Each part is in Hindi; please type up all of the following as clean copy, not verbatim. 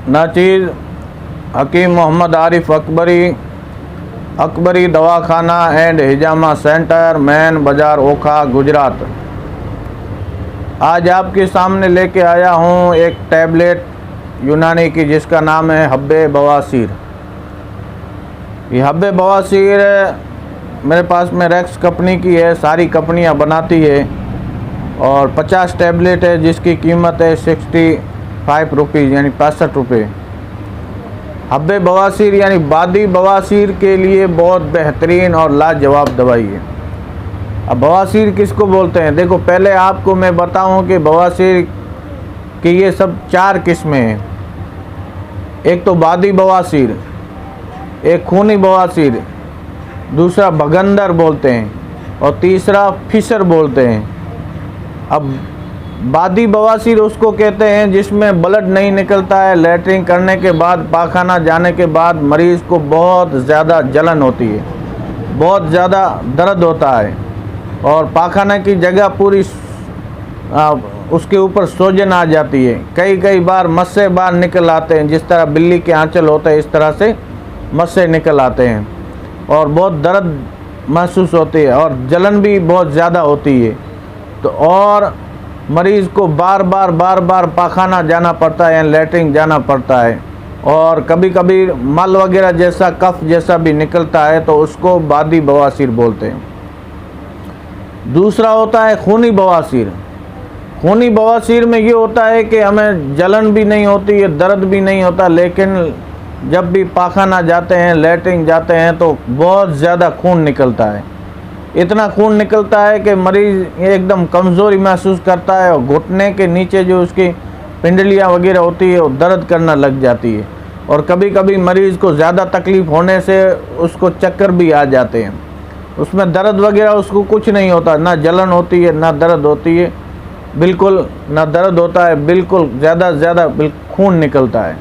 नाचीर हकीम मोहम्मद आरिफ अकबरी दवाखाना एंड हिजामा सेंटर, मैन बाज़ार, ओखा, गुजरात। आज आपके सामने लेके आया हूँ एक टैबलेट यूनानी की जिसका नाम है हब्बे बवासीर। ये हब्बे बवासीर मेरे पास में रेक्स कंपनी की है, सारी कंपनियाँ बनाती है और 50 टैबलेट है जिसकी कीमत है 65 रुपीज़ यानी 65 रुपये। हब्बे बवासीर यानी बादी बवासीर के लिए बहुत बेहतरीन और लाजवाब दवाई है। अब बवासीर किसको बोलते हैं, देखो पहले आपको मैं बताऊं कि बवासीर की ये सब 4 किस्में हैं। एक तो बादी बवासीर, एक खूनी बवासीर, दूसरा बगंदर बोलते हैं और तीसरा फिशर बोलते हैं। अब बादी बवासीर उसको कहते हैं जिसमें ब्लड नहीं निकलता है, लैट्रिन करने के बाद, पाखाना जाने के बाद मरीज़ को बहुत ज़्यादा जलन होती है, बहुत ज़्यादा दर्द होता है और पाखाना की जगह पूरी उसके ऊपर सोजन आ जाती है। कई बार मस्से बाहर निकल आते हैं, जिस तरह बिल्ली के आंचल होते हैं इस तरह से मस्से निकल आते हैं और बहुत दर्द महसूस होती है और जलन भी बहुत ज़्यादा होती है। तो और मरीज़ को बार बार पाखाना जाना पड़ता है या लैट्रिन जाना पड़ता है और कभी कभी मल वगैरह जैसा, कफ जैसा भी निकलता है, तो उसको बादी बवासीर बोलते हैं। दूसरा होता है खूनी बवासीर। खूनी बवासीर में ये होता है कि हमें जलन भी नहीं होती है, दर्द भी नहीं होता, लेकिन जब भी पाखाना जाते हैं, लैट्रिन जाते हैं तो बहुत ज़्यादा खून निकलता है। इतना खून निकलता है कि मरीज़ एकदम कमज़ोरी महसूस करता है और घुटने के नीचे जो उसकी पिंडलियाँ वगैरह होती है वो दर्द करना लग जाती है और कभी कभी मरीज़ को ज़्यादा तकलीफ़ होने से उसको चक्कर भी आ जाते हैं। उसमें दर्द वगैरह उसको कुछ नहीं होता, ना जलन होती है ना दर्द होती है, बिल्कुल ना दर्द होता है, बिल्कुल ज़्यादा खून निकलता है।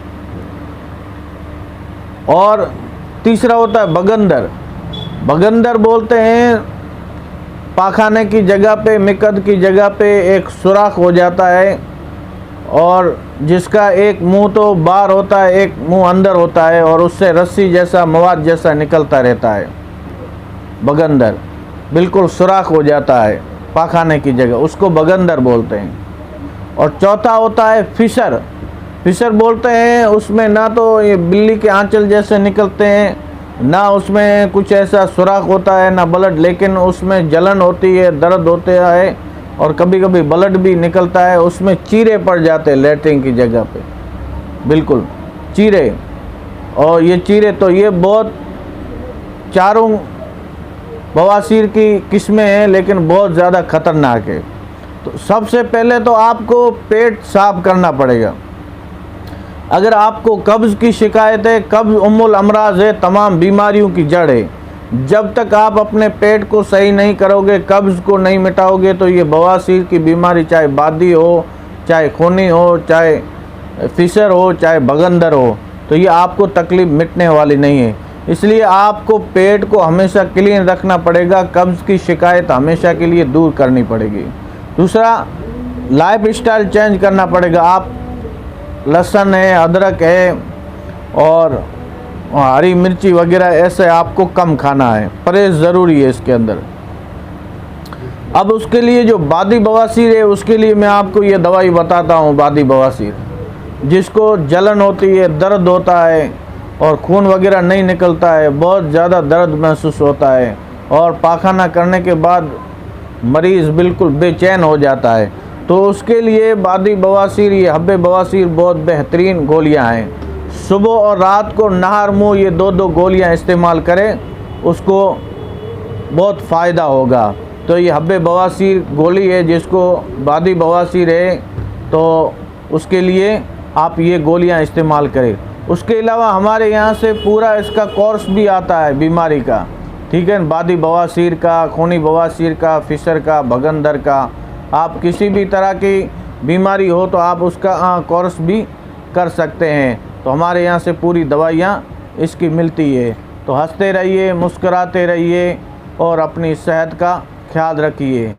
और तीसरा होता है बगंदर। बगंदर बोलते हैं पाखाने की जगह पे, मिकद की जगह पे एक सुराख हो जाता है और जिसका एक मुंह तो बाहर होता है, एक मुंह अंदर होता है और उससे रस्सी जैसा, मवाद जैसा निकलता रहता है। बगंदर बिल्कुल सुराख हो जाता है पाखाने की जगह, उसको बगंदर बोलते हैं। और चौथा होता है फिशर। फिशर बोलते हैं उसमें ना तो ये बिल्ली के आंचल जैसे निकलते हैं, ना उसमें कुछ ऐसा सुराख होता है, ना ब्लड, लेकिन उसमें जलन होती है, दर्द होता है और कभी कभी ब्लड भी निकलता है। उसमें चीरे पड़ जाते हैं लैट्रिन की जगह पे, बिल्कुल चीरे। और ये चीरे तो ये बहुत चारों बवासीर की किस्में हैं लेकिन बहुत ज़्यादा ख़तरनाक है। तो सबसे पहले तो आपको पेट साफ करना पड़ेगा। अगर आपको कब्ज़ की शिकायत है, कब्ज़ उम्मुल अमराज है, तमाम बीमारियों की जड़ है। जब तक आप अपने पेट को सही नहीं करोगे, कब्ज़ को नहीं मिटाओगे, तो ये बवासीर की बीमारी चाहे बादी हो, चाहे खूनी हो, चाहे फिशर हो, चाहे बगंदर हो, तो ये आपको तकलीफ़ मिटने वाली नहीं है। इसलिए आपको पेट को हमेशा क्लीन रखना पड़ेगा, कब्ज़ की शिकायत हमेशा के लिए दूर करनी पड़ेगी। दूसरा, लाइफ स्टाइल चेंज करना पड़ेगा। आप लहसुन है, अदरक है और हरी मिर्ची वगैरह ऐसे आपको कम खाना है, परहेज़ ज़रूरी है इसके अंदर। अब उसके लिए जो बादी बवासीर है उसके लिए मैं आपको ये दवाई बताता हूँ। बादी बवासीर जिसको जलन होती है, दर्द होता है और खून वगैरह नहीं निकलता है, बहुत ज़्यादा दर्द महसूस होता है और पाखाना करने के बाद मरीज़ बिल्कुल बेचैन हो जाता है, तो उसके लिए बादी बवासीर, ये हब्बे बवासीर बहुत बेहतरीन गोलियां हैं। सुबह और रात को नहर मुँह ये 2-2 गोलियां इस्तेमाल करें, उसको बहुत फ़ायदा होगा। तो ये हब्बे बवासीर गोली है, जिसको बादी बवासीर है तो उसके लिए आप ये गोलियां इस्तेमाल करें। उसके अलावा हमारे यहाँ से पूरा इसका कोर्स भी आता है बीमारी का, ठीक है, बादी बवासीर का, खूनी बवासीर का, फिशर का, बगंदर का। आप किसी भी तरह की बीमारी हो तो आप उसका कोर्स भी कर सकते हैं। तो हमारे यहाँ से पूरी दवाइयाँ इसकी मिलती है। तो हंसते रहिए, मुस्कुराते रहिए और अपनी सेहत का ख्याल रखिए।